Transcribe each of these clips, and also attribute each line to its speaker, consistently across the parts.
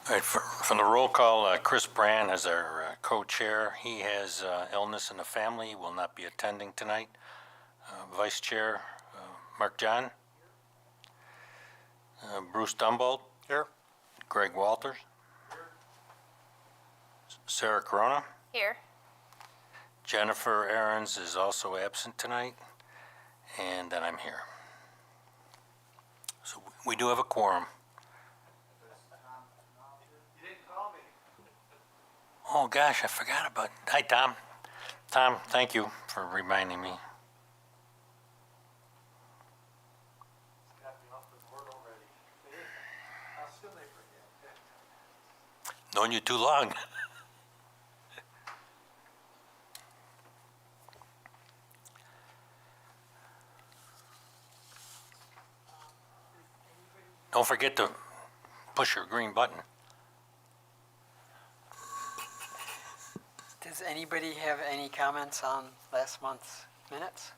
Speaker 1: All right, from the roll call, Chris Brand is our co-chair. He has illness in the family, will not be attending tonight. Vice Chair, Mark John. Bruce Dumbold.
Speaker 2: Here.
Speaker 1: Greg Walters. Sarah Corona.
Speaker 3: Here.
Speaker 1: Jennifer Aarons is also absent tonight, and then I'm here. So we do have a quorum.
Speaker 2: You didn't call me.
Speaker 1: Oh gosh, I forgot about. Hi, Tom. Tom, thank you for reminding me.
Speaker 2: Got me off the board already. I'll still may forget.
Speaker 1: Known you too long. Don't forget to push your green button.
Speaker 4: Does anybody have any comments on last month's minutes?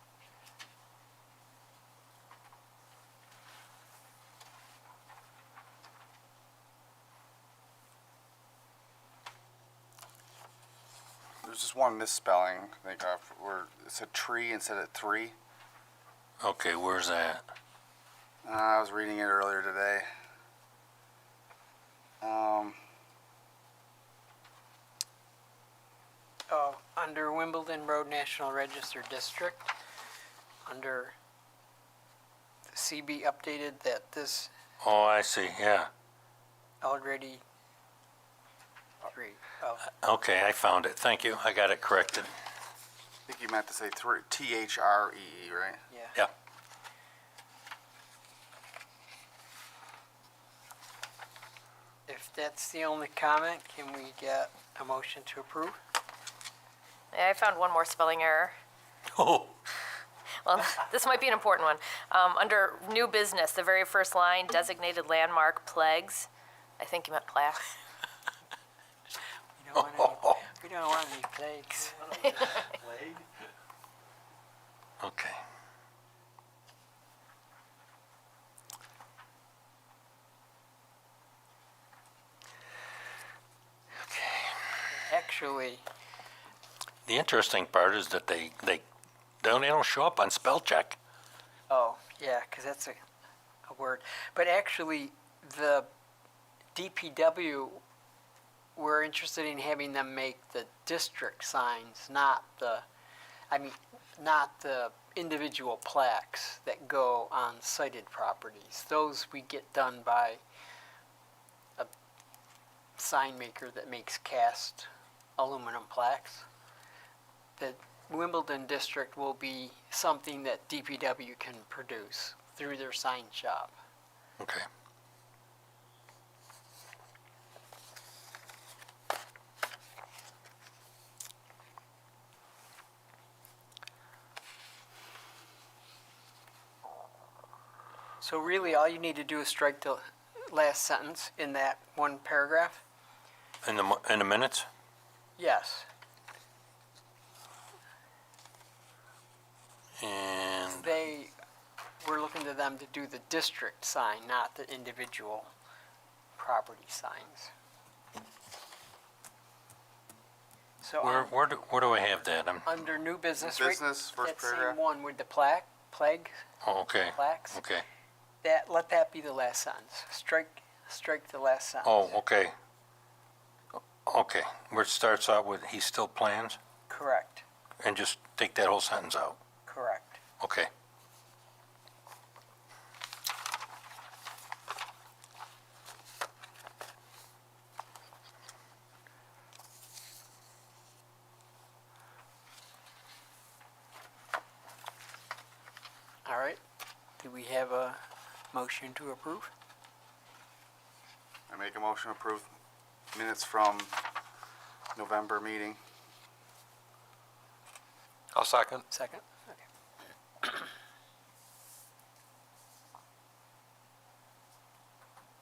Speaker 5: There's just one misspelling. I think where it's a tree instead of three.
Speaker 1: Okay, where's that?
Speaker 5: I was reading it earlier today.
Speaker 4: Under Wimbledon Road National Register District, under CB updated that this
Speaker 1: Oh, I see, yeah.
Speaker 4: already three. Oh,
Speaker 1: Okay, I found it. Thank you. I got it corrected.
Speaker 5: I think you meant to say three, THREE, right?
Speaker 4: yeah.
Speaker 1: Yeah.
Speaker 4: If that's the only comment, can we get a motion to approve?
Speaker 3: I found one more spelling error.
Speaker 1: Oh,
Speaker 3: Well, this might be an important one. Under new business, the very first line, designated landmark plagues. I think you meant plaques.
Speaker 4: We don't want any plagues.
Speaker 2: Plague?
Speaker 1: okay.
Speaker 4: Actually,
Speaker 1: The interesting part is that they don't show up on spell check.
Speaker 4: oh, yeah, because that's a word. But actually, the DPW, we're interested in having them make the district signs, not the individual plaques that go on cited properties. Those we get done by a sign maker that makes cast aluminum plaques. The Wimbledon district will be something that DPW can produce through their sign shop.
Speaker 1: Okay.
Speaker 4: So really, all you need to do is strike the last sentence in that one paragraph.
Speaker 1: In the minutes?
Speaker 4: Yes.
Speaker 1: And
Speaker 4: We're looking to them to do the district sign, not the individual property signs. So
Speaker 1: where do I have that?
Speaker 4: under new business,
Speaker 5: Business, first
Speaker 4: that same
Speaker 5: paragraph.
Speaker 4: one with the plague,
Speaker 1: Oh, okay.
Speaker 4: plaques,
Speaker 1: Okay.
Speaker 4: let that be the last sentence. Strike the last sentence.
Speaker 1: Oh, okay. Okay. Where it starts out with he still plans,
Speaker 4: Correct,
Speaker 1: and just take that whole sentence out.
Speaker 4: correct.
Speaker 1: Okay.
Speaker 4: All right. Do we have a motion to approve?
Speaker 5: I make a motion to approve minutes from November meeting.
Speaker 2: I'll second.
Speaker 4: Second? Okay.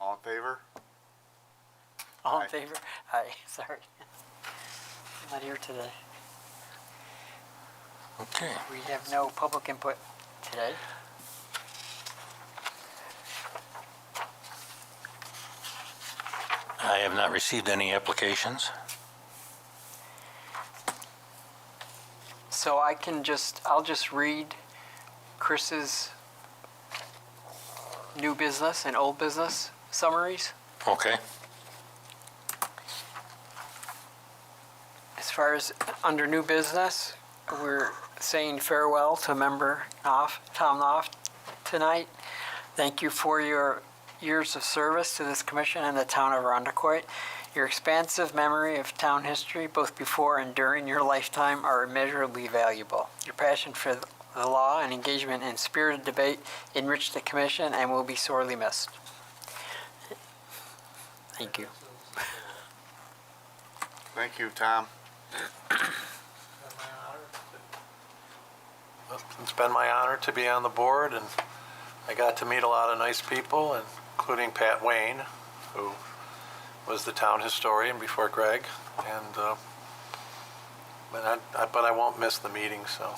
Speaker 5: All in favor?
Speaker 4: All in
Speaker 5: Aye.
Speaker 4: favor? Aye, sorry. I'm not here today.
Speaker 1: Okay.
Speaker 4: We have no public input today.
Speaker 1: I I have not received any applications.
Speaker 4: So I'll just read Chris's new business and old business summaries.
Speaker 1: Okay.
Speaker 4: As far as under new business, we're saying farewell to member Tom Knopf tonight. Thank you for your years of service to this commission and the town of Arundecoit. Your expansive memory of town history, both before and during your lifetime, are immeasurably valuable. Your passion for the law and engagement in spirited debate enriched the commission and will be sorely missed. Thank you.
Speaker 5: Thank you, Tom.
Speaker 2: It's been my honor to be on the board, and I got to meet a lot of nice people, including Pat Wayne, who was the town historian before Greg, and but I won't miss the meeting, so.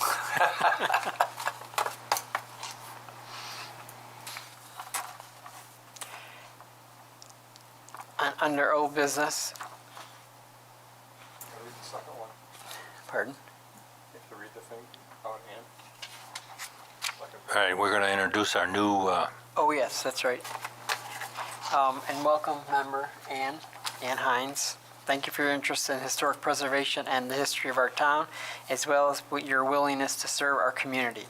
Speaker 4: Under old business,
Speaker 6: Read the second one.
Speaker 4: pardon?
Speaker 6: You have to read the thing out hand. Second.
Speaker 1: All right, we're going to introduce our new,
Speaker 4: Oh, yes, that's right. And welcome, member Ann Hines. Thank you for your interest in historic preservation and the history of our town, as well as your willingness to serve our community.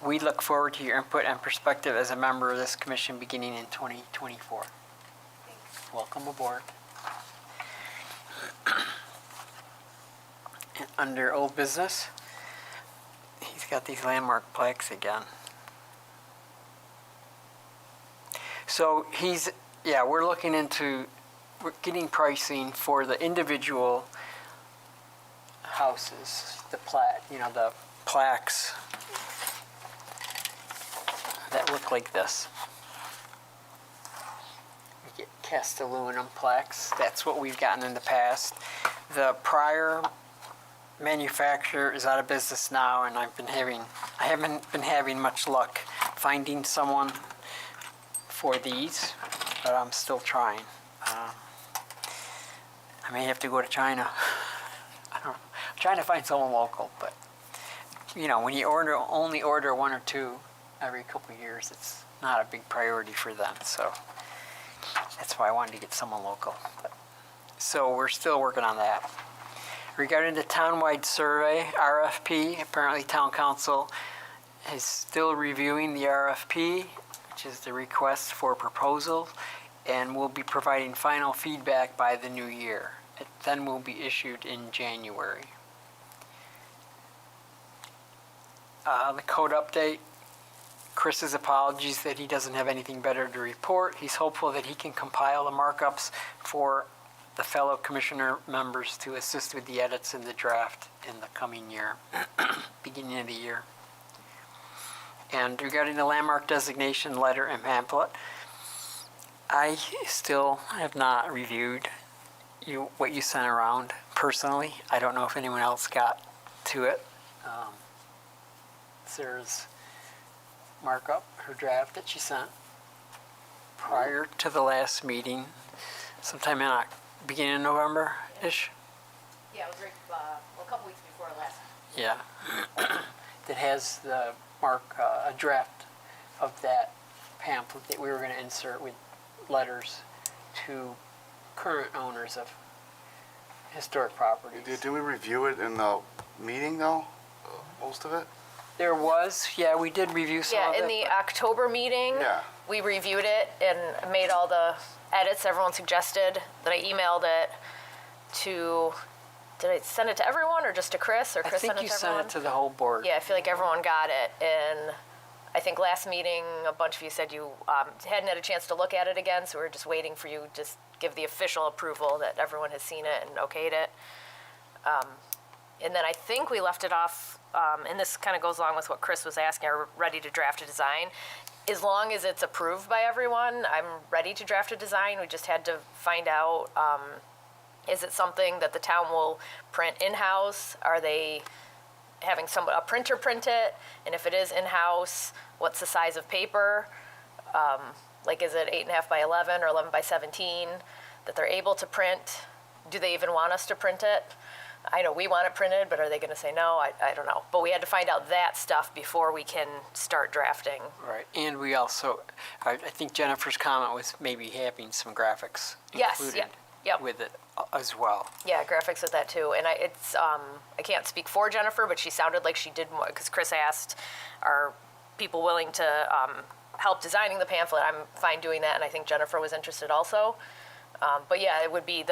Speaker 4: We look forward to your input and perspective as a member of this commission beginning in 2024. Welcome aboard. And under old business, he's got these landmark plaques again. So we're getting pricing for the individual houses, the plaques that look like this. We get cast aluminum plaques. That's what we've gotten in the past. The prior manufacturer is out of business now, and I haven't been having much luck finding someone for these, but I'm still trying. I may have to go to China. I don't know. I'm trying to find someone local, but when you only order one or two every couple of years, it's not a big priority for them. So that's why I wanted to get someone local. So we're still working on that. Regarding the townwide survey, RFP, apparently town council is still reviewing the RFP, which is the request for proposal, and will be providing final feedback by the new year. It then will be issued in January. The code update, Chris's apologies that he doesn't have anything better to report. He's hopeful that he can compile the markups for the fellow commissioner members to assist with the edits in the draft in the coming year, beginning of the year. And regarding the landmark designation letter and pamphlet, I still have not reviewed what you sent around personally. I don't know if anyone else got to it. Sarah's markup, her draft that she sent prior to the last meeting, sometime in beginning of November-ish.
Speaker 3: Yeah, it was a couple weeks before last.
Speaker 4: Yeah. That has the a draft of that pamphlet that we were going to insert with letters to current owners of historic properties.
Speaker 5: Did we review it in the meeting, though? Most of it?
Speaker 4: There was, we did review some of it.
Speaker 3: Yeah, in the October meeting,
Speaker 5: Yeah.
Speaker 3: we reviewed it and made all the edits everyone suggested. Then I emailed it to, did I send it to everyone or just to Chris? Or
Speaker 4: I
Speaker 3: Chris
Speaker 4: think
Speaker 3: sent it
Speaker 4: you
Speaker 3: to
Speaker 4: sent
Speaker 3: everyone?
Speaker 4: it to the whole board.
Speaker 3: Yeah, I feel like everyone got it. And I think last meeting, a bunch of you said you hadn't had a chance to look at it again, so we're just waiting for you to just give the official approval that everyone has seen it and okayed it. And then I think we left it off, and this kind of goes along with what Chris was asking, are we ready to draft a design? As long as it's approved by everyone, I'm ready to draft a design. We just had to find out, is it something that the town will print in-house? Are they having a printer print it? And if it is in-house, what's the size of paper? Like, is it 8.5 by 11 or 11 by 17? that they're able to print. Do they even want us to print it? I know we want it printed, but are they going to say no? I don't know. But we had to find out that stuff before we can start drafting.
Speaker 4: Right, and we also, I think Jennifer's comment was maybe having some graphics
Speaker 3: Yes,
Speaker 4: included
Speaker 3: yep, yep.
Speaker 4: with it as well.
Speaker 3: Yeah, graphics with that too. And I can't speak for Jennifer, but she sounded like she did more, because Chris asked, are people willing to help designing the pamphlet? I'm fine doing that, and I think Jennifer was interested also. But yeah, it would be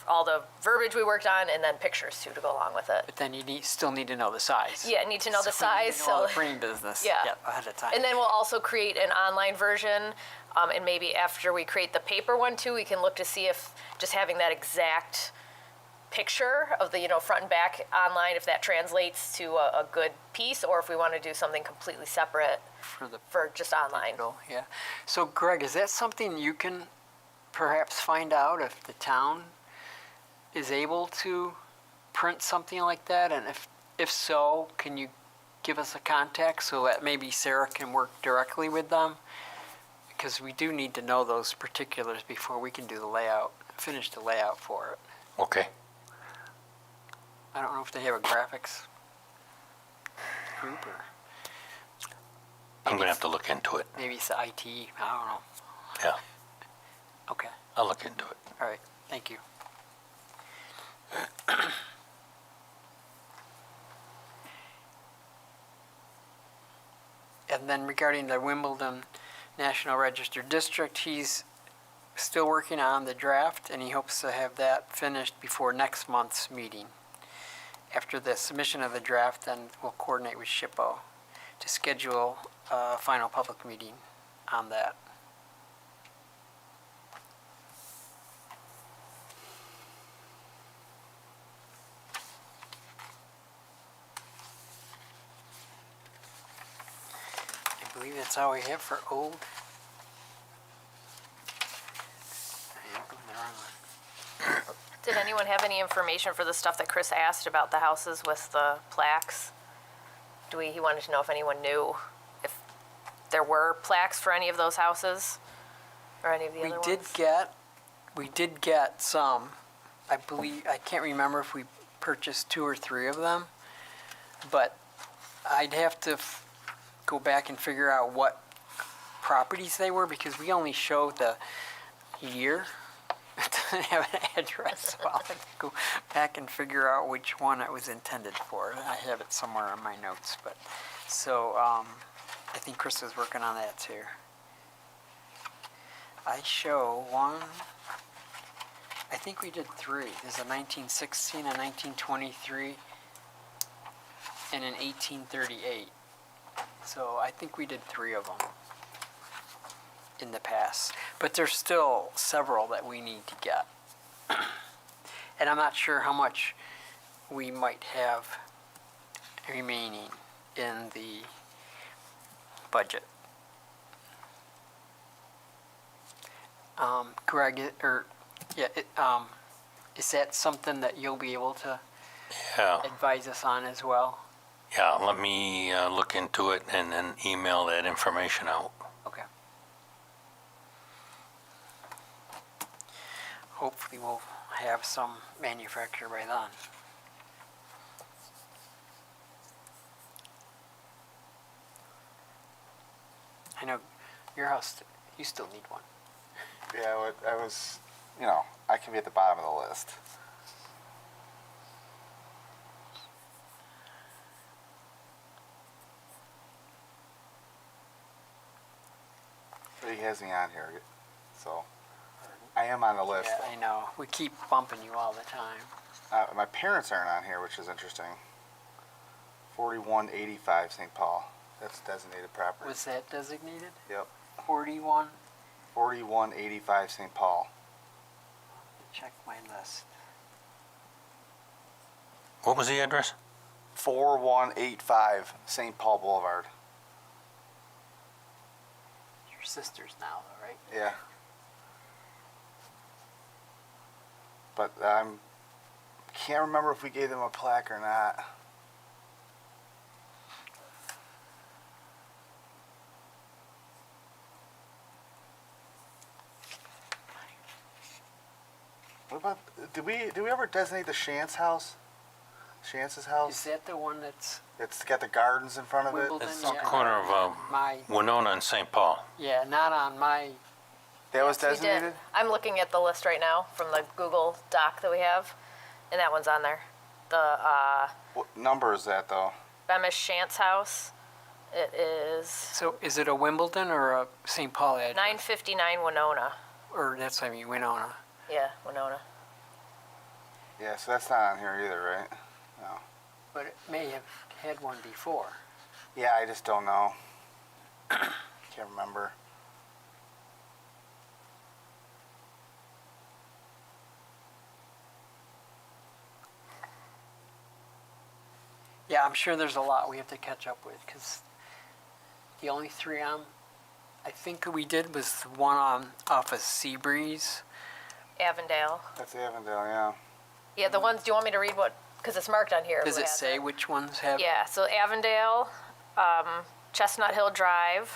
Speaker 3: all the verbiage we worked on, and then pictures too to go along with it.
Speaker 4: But then you still need to know the size.
Speaker 3: Yeah, need to know the
Speaker 4: So you need
Speaker 3: size.
Speaker 4: to know all
Speaker 3: So
Speaker 4: the printing business
Speaker 3: Yeah.
Speaker 4: ahead of time.
Speaker 3: and then we'll also create an online version, and maybe after we create the paper one too, we can look to see if just having that exact picture of the front and back online, if that translates to a good piece, or if we want to do something completely separate for just online.
Speaker 4: Yeah. So Greg, is that something you can perhaps find out if the town is able to print something like that? And if so, can you give us a contact so that maybe Sarah can work directly with them? Because we do need to know those particulars before we can do the layout, finish the layout for it.
Speaker 1: Okay.
Speaker 4: I don't know if they have a graphics group or
Speaker 1: I'm going to have to look into it.
Speaker 4: maybe it's the IT. I don't know.
Speaker 1: Yeah,
Speaker 4: Okay.
Speaker 1: I'll look into it.
Speaker 4: All right. Thank you. And then regarding the Wimbledon National Register District, he's still working on the draft, and he hopes to have that finished before next month's meeting. After the submission of the draft, then we'll coordinate with SHPO to schedule a final public meeting on that. I believe that's all we have for old. I am going the wrong one.
Speaker 3: Did anyone have any information for the stuff that Chris asked about the houses with the plaques? He wanted to know if anyone knew if there were plaques for any of those houses or any of the other ones?
Speaker 4: We did get some. I believe, I can't remember if we purchased 2 or 3 of them, but I'd have to go back and figure out what properties they were, because we only showed the year. It doesn't have an address, so I'll have to go back and figure out which one it was intended for. I have it somewhere on my notes, but, so, I think Chris is working on that too. I show one, I think we did 3. There's a 1916, a 1923, and an 1838. So I think we did 3 of them in the past. But there's still several that we need to get. And I'm not sure how much we might have remaining in the budget. Greg, is that something that you'll be able to
Speaker 1: Yeah,
Speaker 4: advise us on as well?
Speaker 1: yeah, let me look into it and then email that information out.
Speaker 4: Okay. Hopefully we'll have some manufacturer by then. I know your house, you still need one.
Speaker 5: Yeah, I was, I can be at the bottom of the list. But he has me on here, so I am on the list.
Speaker 4: Yeah, I know. We keep bumping you all the time.
Speaker 5: My parents aren't on here, which is interesting. 4185 St. Paul. That's designated property.
Speaker 4: Was that designated?
Speaker 5: Yep.
Speaker 4: 41?
Speaker 5: 4185 St. Paul.
Speaker 4: Check my list.
Speaker 1: What was the address?
Speaker 5: 4185 St. Paul Boulevard.
Speaker 4: Your sister's now, though, right?
Speaker 5: Yeah. But I can't remember if we gave them a plaque or not. What about, did we ever designate the Shantz house? Shantz's house?
Speaker 4: Is that the one that's
Speaker 5: It's got the gardens in front of it.
Speaker 4: Wimbledon?
Speaker 1: It's
Speaker 4: Yeah.
Speaker 1: the corner of
Speaker 4: My,
Speaker 1: Winona and St. Paul.
Speaker 4: yeah, not on my,
Speaker 5: That was
Speaker 3: We did.
Speaker 5: designated?
Speaker 3: I'm looking at the list right now from the Google Doc that we have, and that one's on there. The
Speaker 5: What number is that though?
Speaker 3: Bemis Shantz House. It is
Speaker 4: so is it a Wimbledon or a St. Paul address?
Speaker 3: 959 Winona.
Speaker 4: Or that's, I mean, Winona.
Speaker 3: Yeah, Winona.
Speaker 5: Yeah, so that's not on here either, right? No.
Speaker 4: But it may have had one before.
Speaker 5: Yeah, I just don't know. Can't remember.
Speaker 4: Yeah, I'm sure there's a lot we have to catch up with, because the only three I think we did was the one off of Seabreeze.
Speaker 3: Avondale.
Speaker 5: That's Avondale, yeah.
Speaker 3: Yeah, the ones, do you want me to read what, because it's marked on here.
Speaker 4: Does
Speaker 3: who
Speaker 4: it
Speaker 3: has
Speaker 4: say which ones have?
Speaker 3: Yeah, so Avondale, Chestnut Hill Drive,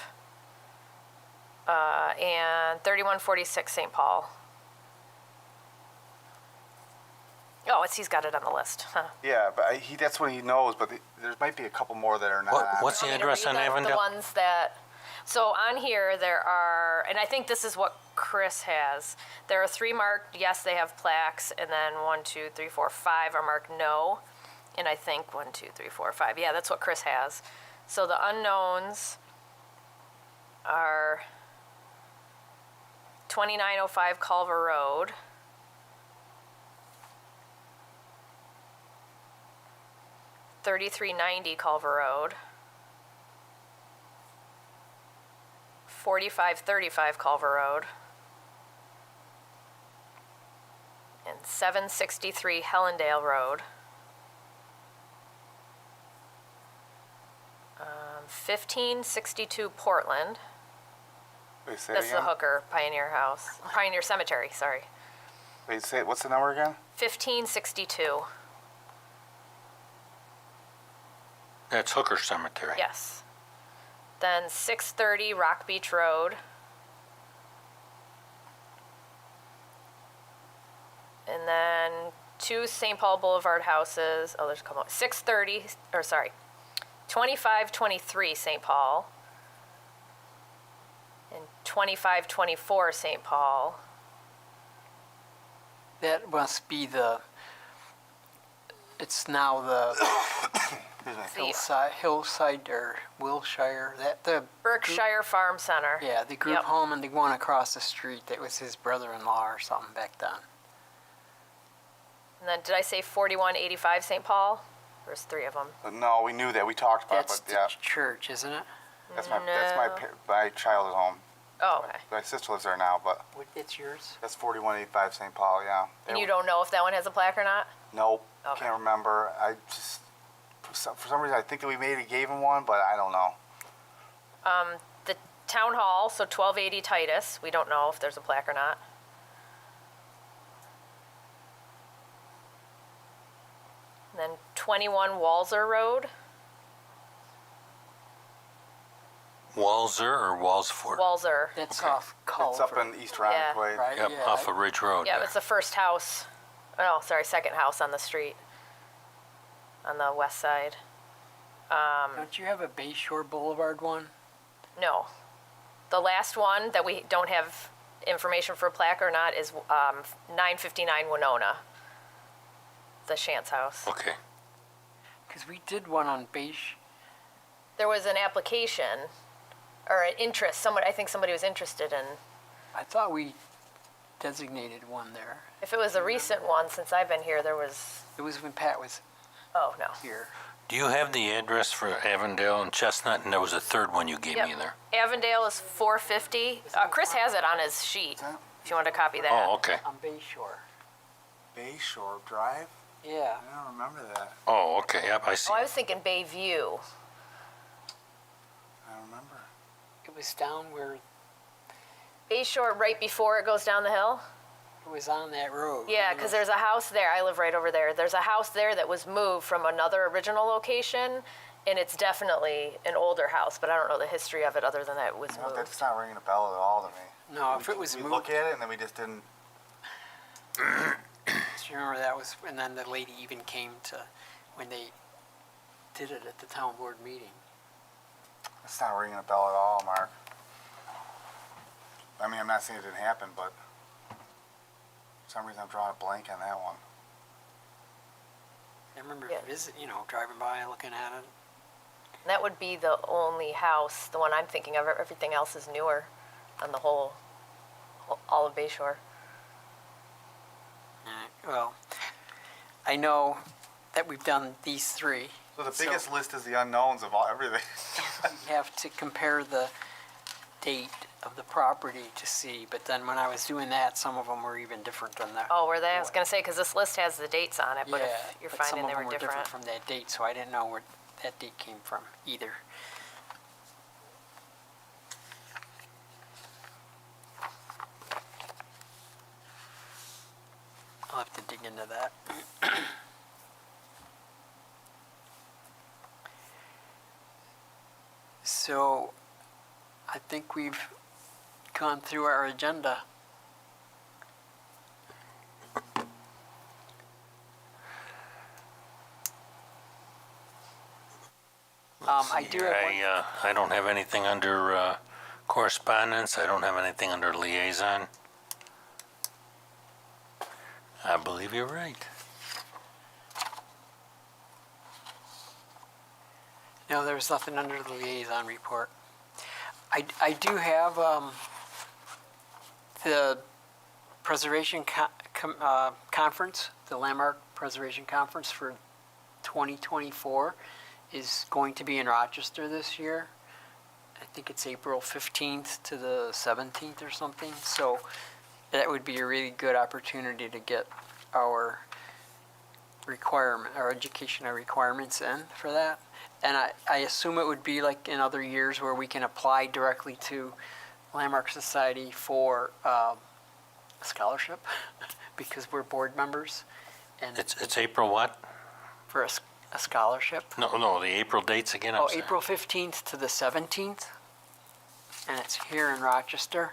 Speaker 3: and 3146 St. Paul. Oh, he's got it on the list. Huh.
Speaker 5: Yeah, but that's what he knows, but there might be a couple more that are not on
Speaker 1: What's the
Speaker 3: Want me to
Speaker 1: address
Speaker 3: read
Speaker 1: on
Speaker 3: the
Speaker 1: Avondale?
Speaker 3: ones that, so on here there are, and I think this is what Chris has. There are 3 marked, yes, they have plaques, and then 1, 2, 3, 4, 5 are marked no. And I think 1, 2, 3, 4, 5. Yeah, that's what Chris has. So the unknowns are 2905 Culver Road. $33.90 Culver Road, 4535 Culver Road, and 763 Hellendale Road, 1562 Portland.
Speaker 5: Wait, say it
Speaker 3: That's the
Speaker 5: again?
Speaker 3: Hooker Pioneer House, Pioneer Cemetery. Sorry,
Speaker 5: Wait, say it. What's the number again?
Speaker 3: 1562.
Speaker 1: That's Hooker Cemetery.
Speaker 3: Yes. Then 630 Rock Beach Road. And then 2 St. Paul Boulevard houses. Oh, there's a couple. 2523 St. Paul. And 2524 St. Paul.
Speaker 4: That must be it's now the Hillside or Wilshire, the
Speaker 3: Berkshire Farm Center.
Speaker 4: yeah, the group
Speaker 3: Yep.
Speaker 4: home and the one across the street that was his brother-in-law or something back then.
Speaker 3: And then did I say 4185 St. Paul? There's 3 of them.
Speaker 5: No, we knew that. We talked about
Speaker 4: That's
Speaker 5: it,
Speaker 4: the
Speaker 5: but yeah.
Speaker 4: church, isn't it?
Speaker 5: That's my
Speaker 3: No.
Speaker 5: my childhood home.
Speaker 3: Oh, okay.
Speaker 5: My sister lives there now, but
Speaker 4: It's yours?
Speaker 5: that's 4185 St. Paul, yeah.
Speaker 3: And you don't know if that one has a plaque or not?
Speaker 5: Nope,
Speaker 3: Okay.
Speaker 5: can't remember. I just, for some reason, I think that we maybe gave him one, but I don't know.
Speaker 3: The town hall, so 1280 Titus. We don't know if there's a plaque or not. And then 21 Walzer Road.
Speaker 1: Walzer or Walsford?
Speaker 3: Walzer.
Speaker 4: That's
Speaker 1: Okay.
Speaker 4: off Culver.
Speaker 5: It's up in East Ronick Way.
Speaker 4: Right,
Speaker 1: Yep,
Speaker 4: yeah.
Speaker 1: off of Ridge Road.
Speaker 3: Yeah,
Speaker 1: there.
Speaker 3: it's the first house. Oh, sorry, second house on the street. On the west side.
Speaker 4: Don't you have a Bayshore Boulevard one?
Speaker 3: No. The last one that we don't have information for a plaque or not is 959 Winona. The Shantz house.
Speaker 1: Okay.
Speaker 4: Because we did one on Bayshore.
Speaker 3: There was an application or an interest. I think somebody was interested in.
Speaker 4: I thought we designated one there.
Speaker 3: If it was a recent one, since I've been here, there was.
Speaker 4: It was when Pat was
Speaker 3: Oh no.
Speaker 4: here.
Speaker 1: Do you have the address for Avondale and Chestnut? And there was a third one you gave
Speaker 3: Yep.
Speaker 1: me there.
Speaker 3: Avondale is 450. Chris has it on his sheet.
Speaker 5: that-
Speaker 3: If you want to copy that.
Speaker 1: Oh, okay.
Speaker 4: On Bayshore.
Speaker 5: Bayshore Drive?
Speaker 4: Yeah.
Speaker 5: I don't remember that.
Speaker 1: Oh, okay. Yep, I see.
Speaker 3: Oh, I was thinking Bayview.
Speaker 5: I don't remember.
Speaker 4: It was down where
Speaker 3: Bayshore, right before it goes down the hill.
Speaker 4: it was on that road.
Speaker 3: Yeah, because there's a house there. I live right over there. There's a house there that was moved from another original location, and it's definitely an older house, but I don't know the history of it other than that it was
Speaker 5: No,
Speaker 3: moved.
Speaker 5: that's not ringing a bell at all to me.
Speaker 4: No, if it was
Speaker 5: We
Speaker 4: moved.
Speaker 5: look at it and then we just didn't.
Speaker 4: Do you remember that was, and then the lady even came to, when they did it at the town board meeting.
Speaker 5: It's not ringing a bell at all, Mark. I mean, I'm not saying it didn't happen, but for some reason I'm drawing a blank on that one.
Speaker 4: I remember
Speaker 3: Yeah.
Speaker 4: driving by, looking at it.
Speaker 3: That would be the only house, the one I'm thinking of. Everything else is newer on the whole, all of Bay Shore.
Speaker 4: Well, I know that we've done these three.
Speaker 5: So the biggest list is the unknowns of everything.
Speaker 4: You have to compare the date of the property to see, but then when I was doing that, some of them were even different than that.
Speaker 3: Oh, were they? I was going to say, because this list has the dates on it, but
Speaker 4: Yeah,
Speaker 3: if you're
Speaker 4: but some
Speaker 3: finding
Speaker 4: of
Speaker 3: they
Speaker 4: them
Speaker 3: were different.
Speaker 4: from that date, so I didn't know where that date came from either. I'll have to dig into that. So, I think we've gone through our agenda. I do have one.
Speaker 1: I don't have anything under correspondence. I don't have anything under liaison. I believe you're right.
Speaker 4: No, there was nothing under the liaison report. I do have the preservation conference, the Landmark Preservation Conference for 2024 is going to be in Rochester this year. I think it's April 15th to the 17th or something. So that would be a really good opportunity to get our educational requirements in for that. And I assume it would be like in other years where we can apply directly to Landmark Society for a scholarship because we're board members. And
Speaker 1: It's April what?
Speaker 4: for a scholarship.
Speaker 1: No, the April dates again, I'm
Speaker 4: Oh,
Speaker 1: sorry.
Speaker 4: April 15th to the 17th. And it's here in Rochester.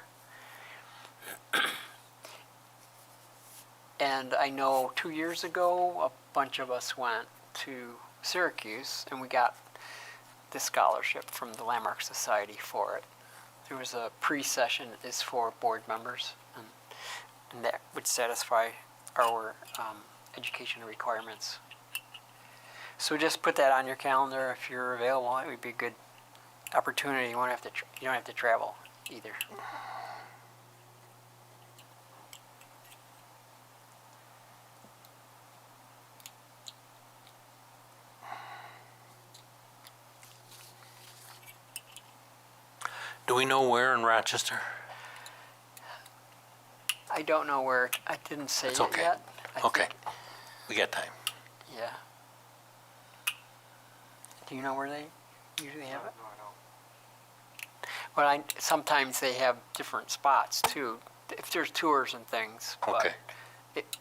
Speaker 4: And I know 2 years ago, a bunch of us went to Syracuse and we got the scholarship from the Landmark Society for it. There was a pre-session is for board members, and that would satisfy our education requirements. So just put that on your calendar if you're available. It would be a good opportunity. You don't have to travel either.
Speaker 1: Do we know where in Rochester?
Speaker 4: I don't know where. I didn't say
Speaker 1: It's
Speaker 4: it
Speaker 1: okay.
Speaker 4: yet. I
Speaker 1: Okay,
Speaker 4: think-
Speaker 1: we got time.
Speaker 4: Yeah. Do you know where they usually have it?
Speaker 6: No, I don't.
Speaker 4: Well, sometimes they have different spots too, if there's tours and things. but
Speaker 1: Okay.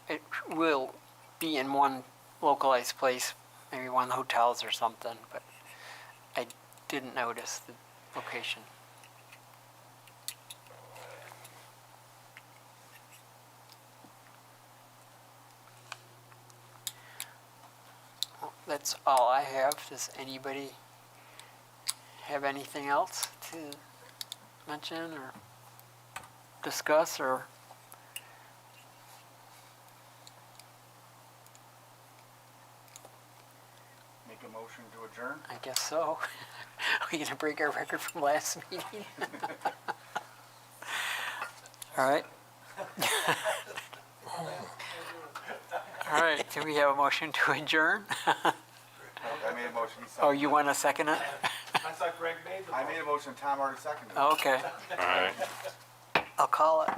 Speaker 4: It will be in one localized place, maybe one of the hotels or something, but I didn't notice the location. Well, that's all I have. Does anybody have anything else to mention or discuss or?
Speaker 5: Make a motion to adjourn?
Speaker 4: I guess so. Are we gonna break our record from last meeting? All right. All right, do we have a motion to adjourn?
Speaker 5: I made a motion.
Speaker 4: Oh, you want to second it?
Speaker 6: I thought Greg made the
Speaker 5: I made a motion, Tom already seconded it.
Speaker 4: Okay,
Speaker 1: All right,
Speaker 4: I'll call it.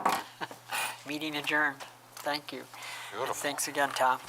Speaker 4: Meeting adjourned. Thank you.
Speaker 1: beautiful.
Speaker 4: Thanks again, Tom.